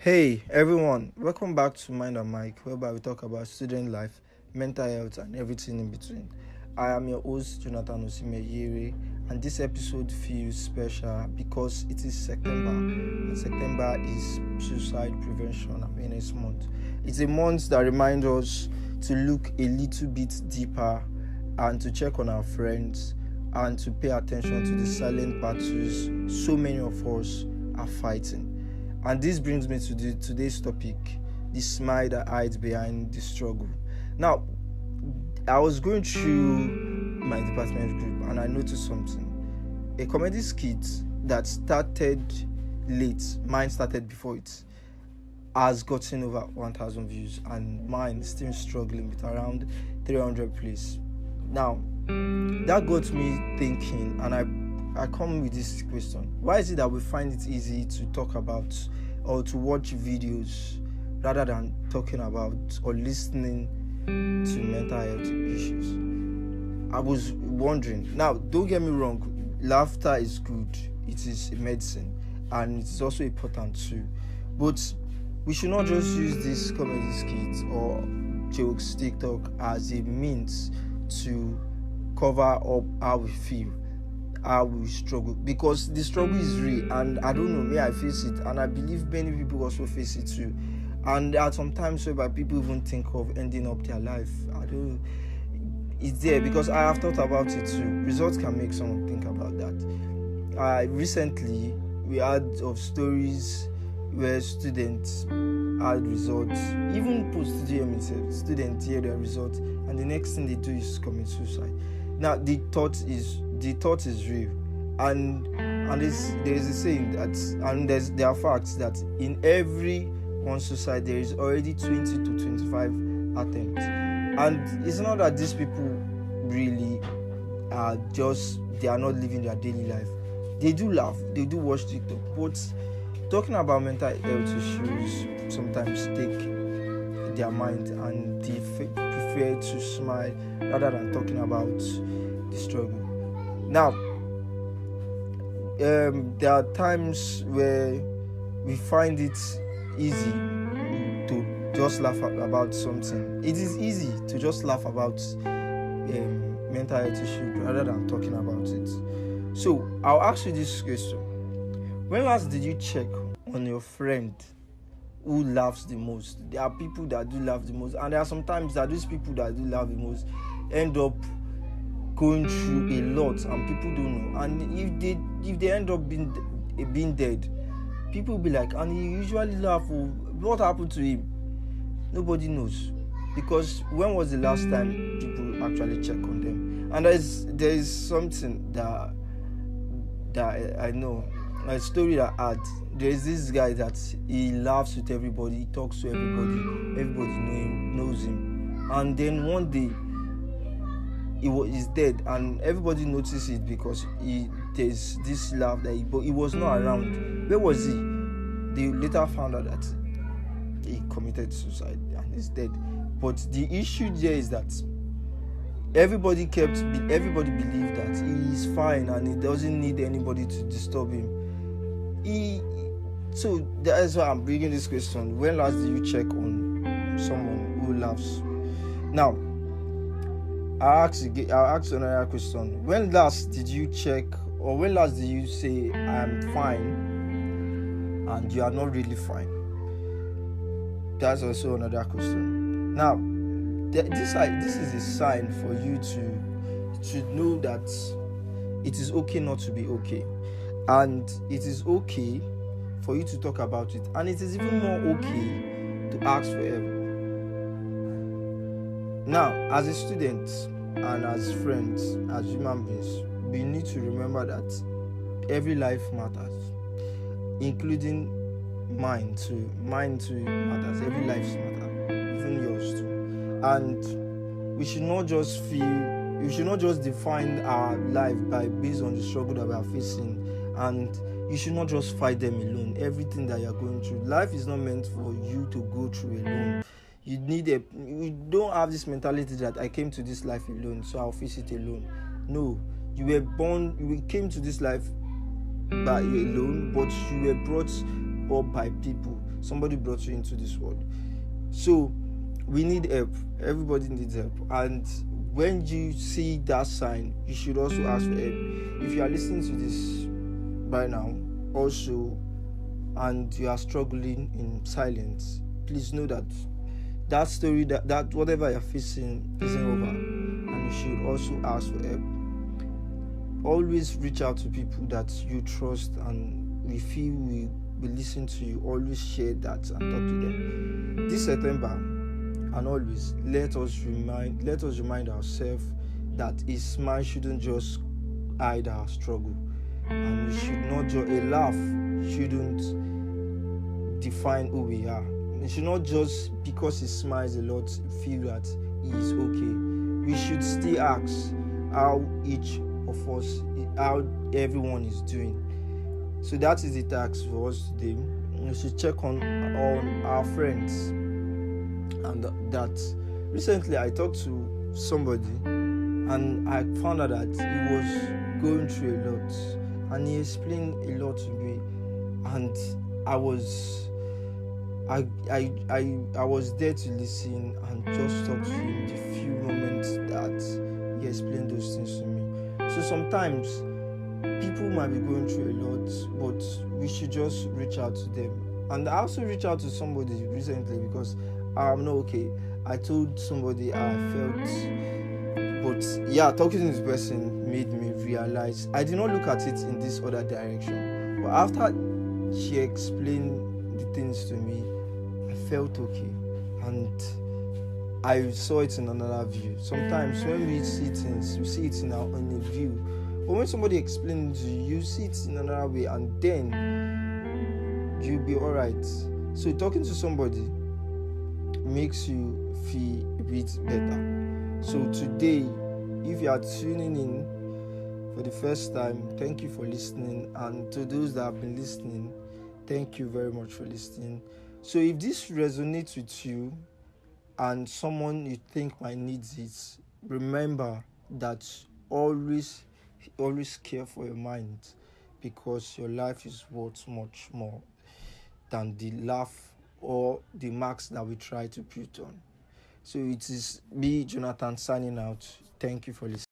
Hey everyone, welcome back to Mind and Mike, whereby we talk about student life, mental health, and everything in between. I am your host, Jonathan Iyere, and this episode feels special because it is September, and September is Suicide Prevention Awareness Month. It's a month that reminds us to look a little bit deeper and to check on our friends and to pay attention to the silent battles so many of us are fighting. And this brings me to today's topic, the smile that hides behind the struggle. Now, I was going through my department group and I noticed something. A comedy skit that started late, mine started before it, has gotten over 1,000 views, and mine is still struggling with around 300 plays. Now, that got me thinking, and I come with this question: why is it that we find it easy to talk about or to watch videos rather than talking about or listening to mental health issues? I was wondering. Now, don't get me wrong, laughter is good, it is a medicine, and it is also important too. But we should not just use this comedy skits or jokes, TikTok, as a means to cover up how we feel, how we struggle, because the struggle is real, and I don't know, me, I face it, and I believe many people also face it too. And there are some times whereby people even think of ending up their life. I don't know, it's there because I have thought about it too. Results can make someone think about that. Recently we heard of stories where students had results, even post-studium itself, students hear their results, and the next thing they do is commit suicide. Now, the thought is real, and there is a saying that, and there are facts that in every one suicide there is already 20 to 25 attempts. And it's not that these people really they are not living their daily life. They do laugh, they do watch TikTok, but talking about mental health issues sometimes take their mind, and they prefer to smile rather than talking about the struggle. Now, there are times where we find it easy to just laugh about something. It is easy to just laugh about mental health issues rather than talking about it. So I'll ask you this question: when last did you check on your friend who laughs the most? There are people that do laugh the most, and there are sometimes that these people that do laugh the most end up going through a lot, and people don't know. And if they end up being dead, people will be like, and he usually laugh. What happened to him? Nobody knows, because when was the last time people actually check on them? And there is something that I know, a story that I had. There is this guy that he laughs with everybody, he talks to everybody knows him, and then one day he's dead, and everybody noticed it because there's this laugh but he was not around. Where was he? They later found out that he committed suicide and he's dead. But the issue there is that everybody believed that he is fine and he doesn't need anybody to disturb him. So that's why I'm bringing this question: when last did you check on someone who laughs? Now, I'll ask another question: when last did you check, or when last did you say I am fine and you are not really fine? That's also another question. Now, this is a sign for you to know that it is okay not to be okay, and it is okay for you to talk about it, and it is even more okay to ask for help. Now, as a student and as friends, as human beings, we need to remember that every life matters, including mine too. Mine too matters. Every life matters, even yours too. And we should not just define our life based on the struggle that we are facing, and you should not just fight them alone. Everything that you are going through, life is not meant for you to go through alone. You don't have this mentality that I came to this life alone, so I'll face it alone. No, you came to this life by alone, but you were brought up by people. Somebody brought you into this world. So we need help. Everybody needs help. And when you see that sign, you should also ask for help. If you are listening to this by now, also, and you are struggling in silence, please know that story, that whatever you're facing isn't over, and you should also ask for help. Always reach out to people that you trust and we feel will listen to you. Always share that and talk to them. This September, and always let us remind ourselves that a smile shouldn't just hide our struggle, and we should not just a laugh shouldn't define who we are. It should not just because he smiles a lot feel that he is okay. We should still ask how each of us, how everyone is doing. So that is the task for us today. We should check on our friends. And that recently I talked to somebody and I found out that he was going through a lot, and he explained a lot to me, and I was there to listen and just talk to him the few moments that he explained those things to me. So sometimes people might be going through a lot, but we should just reach out to them. And I also reached out to somebody recently because I'm not okay. I told somebody how I felt, but talking to this person made me realize I did not look at it in this other direction. But after she explained the things to me, I felt okay, and I saw it in another view. Sometimes when we see things, we see it in a view, but when somebody explains to you, you see it in another way, and then you'll be alright. So talking to somebody makes you feel a bit better. So today, if you are tuning in for the first time, thank you for listening, and to those that have been listening, thank you very much for listening. So if this resonates with you and someone you think might need it, remember that always care for your mind, because your life is worth much more than the laugh or the marks that we try to put on. So it is me, Jonathan, signing out. Thank you for listening.